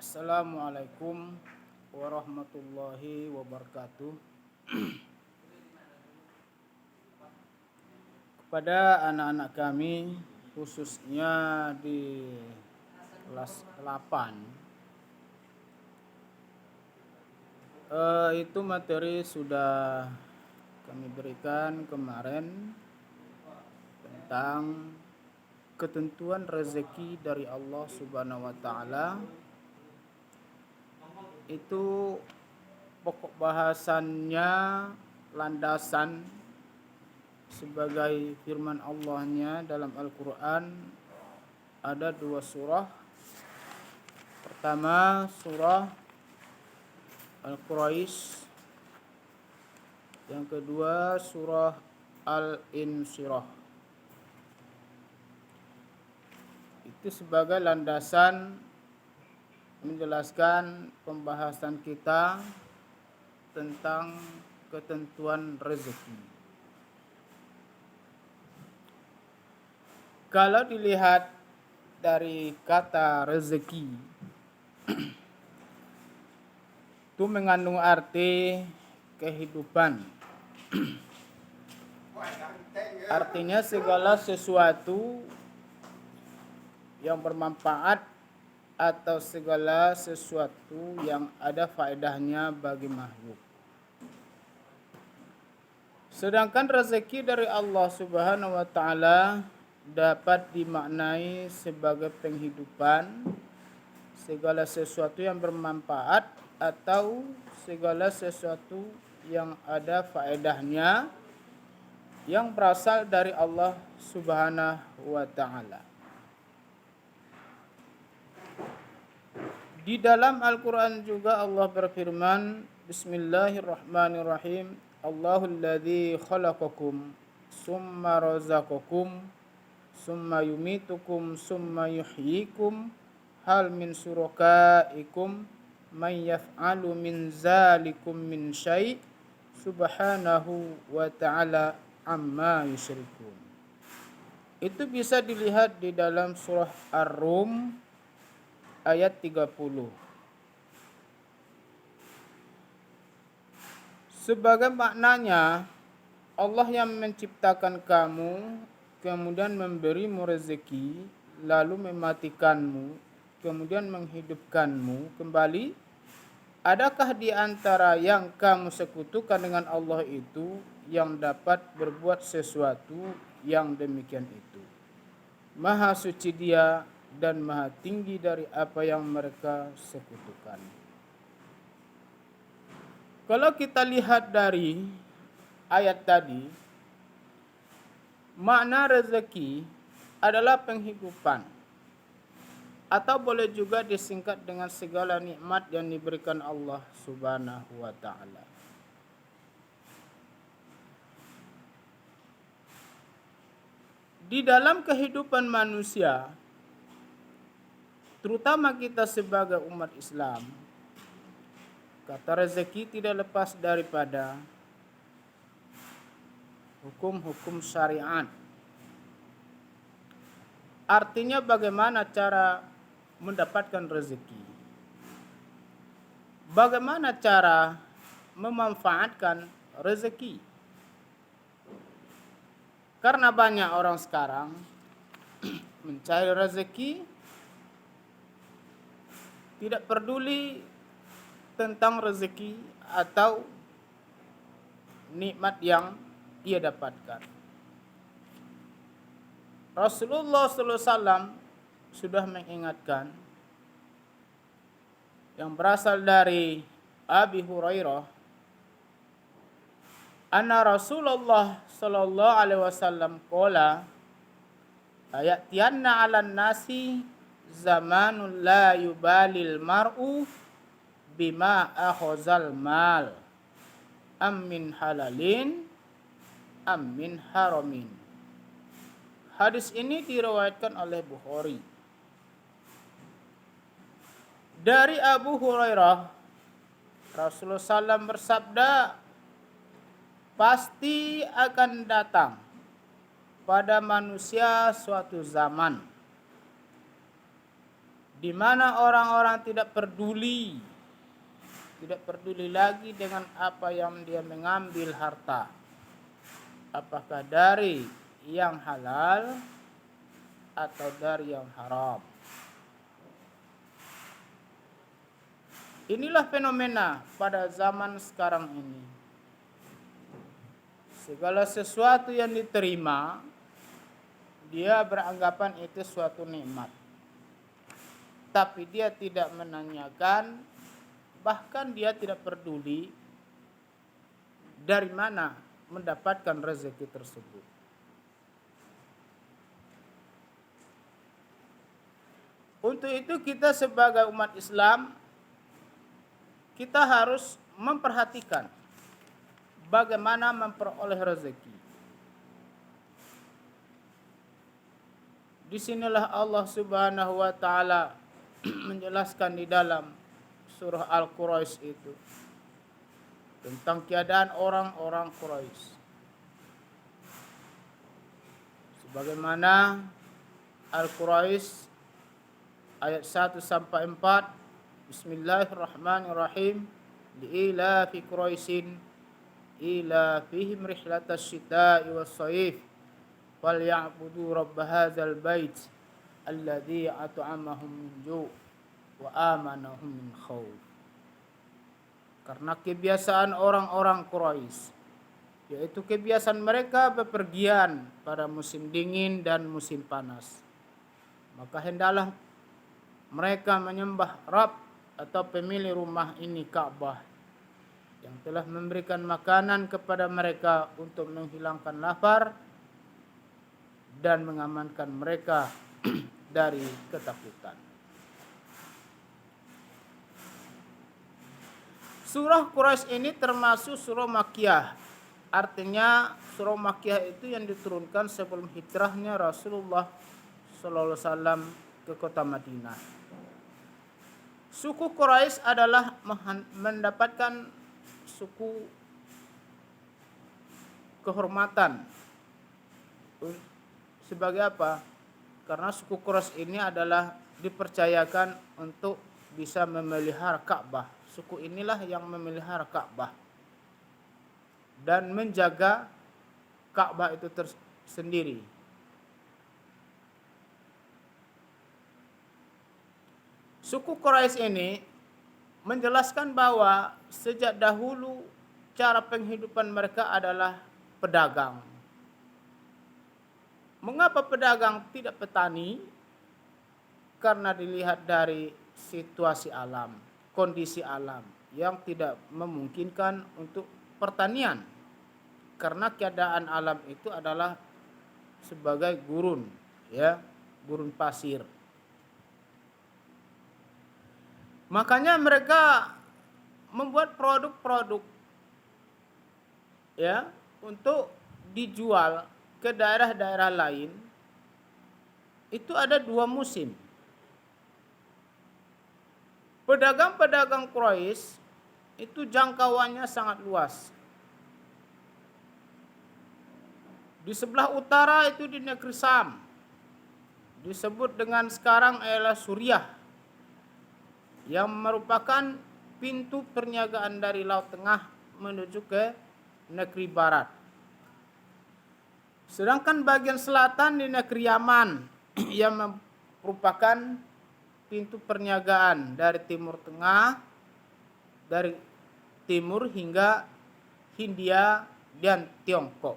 Assalamualaikum warahmatullahi wabarakatuh. Kepada anak-anak kami, khususnya di kelas 8, itu materi sudah kami berikan kemarin tentang ketentuan rezeki dari Allah Subhanahu wa taala. Itu pokok bahasannya, landasan sebagai firman Allahnya dalam Al-Quran ada dua surah. Pertama surah Al-Quraisy, yang kedua surah Al-Insyirah. Itu sebagai landasan menjelaskan pembahasan kita tentang ketentuan rezeki. Kalau dilihat dari kata rezeki, itu mengandung arti kehidupan. Artinya segala sesuatu yang bermanfaat atau segala sesuatu yang ada faedahnya bagi makhluk. Sedangkan rezeki dari Allah Subhanahu wa taala dapat dimaknai sebagai penghidupan, segala sesuatu yang bermanfaat atau segala sesuatu yang ada faedahnya yang berasal dari Allah Subhanahu wa taala. Di dalam Al-Quran juga Allah berfirman, Bismillahirrahmanirrahim, Allahul ladzi khalaqakum summa razaqakum summa yumitukum summa yuhyikum hal min syurakaikum man yaf'alu min zalikum min syai' subhanahu wa ta'ala amma yusyrikun. Itu bisa dilihat di dalam surah Ar-Rum ayat 30. Sebagai maknanya, Allah yang menciptakan kamu, kemudian memberimu rezeki, lalu mematikanmu, kemudian menghidupkanmu kembali. Adakah di antara yang kamu sekutukan dengan Allah itu yang dapat berbuat sesuatu yang demikian itu? Maha suci Dia dan maha tinggi dari apa yang mereka sekutukan. Kalau kita lihat dari ayat tadi, makna rezeki adalah penghidupan, atau boleh juga disingkat dengan segala nikmat yang diberikan Allah Subhanahu wa taala. Di dalam kehidupan manusia, terutama kita sebagai umat Islam, kata rezeki tidak lepas daripada hukum-hukum syariat. Artinya bagaimana cara mendapatkan rezeki? Bagaimana cara memanfaatkan rezeki? Karena banyak orang sekarang mencari rezeki tidak peduli tentang rezeki atau nikmat yang ia dapatkan. Rasulullah SAW sudah mengingatkan, yang berasal dari Abi Hurairah, anna Rasulullah sallallahu alaihi wasallam qala ayatiyanna 'alan nasi zamanul la yubalil mar'u bima akhazal mal am min halalin am min haramin. Hadis ini diriwayatkan oleh Bukhari. Dari Abu Hurairah, Rasulullah SAW bersabda, pasti akan datang pada manusia suatu zaman di mana orang-orang tidak peduli lagi dengan apa yang dia mengambil harta, apakah dari yang halal atau dari yang haram. Inilah fenomena pada zaman sekarang ini. Segala sesuatu yang diterima, dia beranggapan itu suatu nikmat. Tapi dia tidak menanyakan, bahkan dia tidak peduli dari mana mendapatkan rezeki tersebut. Untuk itu kita sebagai umat Islam, kita harus memperhatikan bagaimana memperoleh rezeki. Disinilah Allah Subhanahu wa taala menjelaskan di dalam surah Al-Quraisy itu tentang keadaan orang-orang Quraisy. Sebagaimana Al-Quraisy ayat 1 sampai 4, Bismillahirrahmanirrahim. Li'ilafi Quraisyin ilafihim rihlatas syita'i was-sayf falyabudu rabb hadzal bait alladzi at'amahum min ju' wa amanahum min khauf. Karena kebiasaan orang-orang Quraisy, yaitu kebiasaan mereka bepergian pada musim dingin dan musim panas, maka hendaklah mereka menyembah Rabb atau pemilik rumah ini, Ka'bah, yang telah memberikan makanan kepada mereka untuk menghilangkan lapar dan mengamankan mereka dari ketakutan. Surah Quraisy ini termasuk surah Makkiyah. Artinya surah Makkiyah itu yang diturunkan sebelum hijrahnya Rasulullah SAW ke kota Madinah. Suku Quraisy adalah mendapatkan suku kehormatan. Sebagai apa? Karena suku Quraisy ini adalah dipercayakan untuk bisa memelihara Ka'bah. Suku inilah yang memelihara Ka'bah dan menjaga Ka'bah itu sendiri. Suku Quraisy ini menjelaskan bahwa sejak dahulu cara penghidupan mereka adalah pedagang. Mengapa pedagang tidak petani? Karena dilihat dari situasi alam, kondisi alam yang tidak memungkinkan untuk pertanian. Karena keadaan alam itu adalah sebagai gurun, gurun pasir. Makanya mereka membuat produk-produk untuk dijual ke daerah-daerah lain. Itu ada 2 musim. Pedagang-pedagang Quraisy itu jangkauannya sangat luas. Di sebelah utara itu di negeri Sam, disebut dengan sekarang adalah Suriah, yang merupakan pintu perniagaan dari Laut Tengah menuju ke negeri barat. Sedangkan bagian selatan di negeri Yaman yang merupakan pintu perniagaan dari Timur Tengah, dari timur hingga Hindia dan Tiongkok.